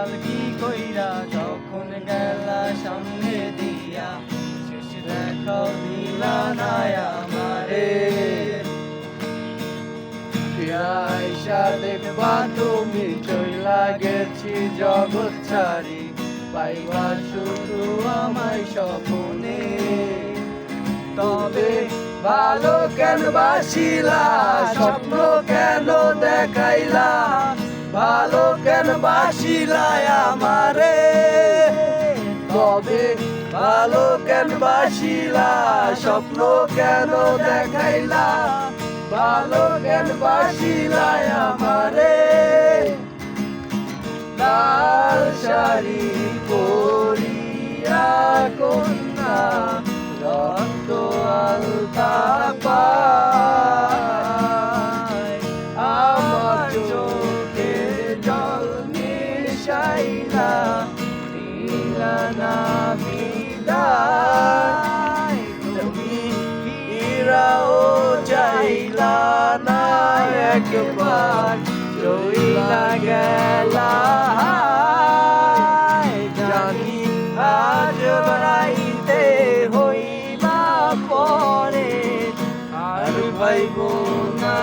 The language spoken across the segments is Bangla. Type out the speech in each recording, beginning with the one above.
কাল কি কইরা তখন গেলা সামনে দিয়া শেষ দেখাও দিলা না আমারে আইসা দেখবা তুমি চইলা গেছি জগৎ ছাড়ি পাইবা শুধু আমায় স্বপ্নে তবে ভালো কেন বাসিলা স্বপ্ন কেন দেখাইলা ভালো কেন বাসিলা আমারে তবে ভালো কেন বাসিলা স্বপ্ন কেন দেখাইলা ভালো কেন বাসিলা আমারে লাল শাড়ি পরিয়া কন্যা রক্ত আলতা পায় আমার চোখে জল মিশাইলা দিলা না বিদায় তুমি ফিরাও চাইলা না একবার চইলা গেলা জানি আজ রাইতে হইবা পরে আর পাইব না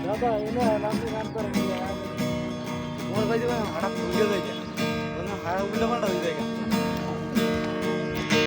দাদা এনে নামতে গান করে মোর ভাই হঠাৎ ভুলে যায় হারা উল্টা পাল্টা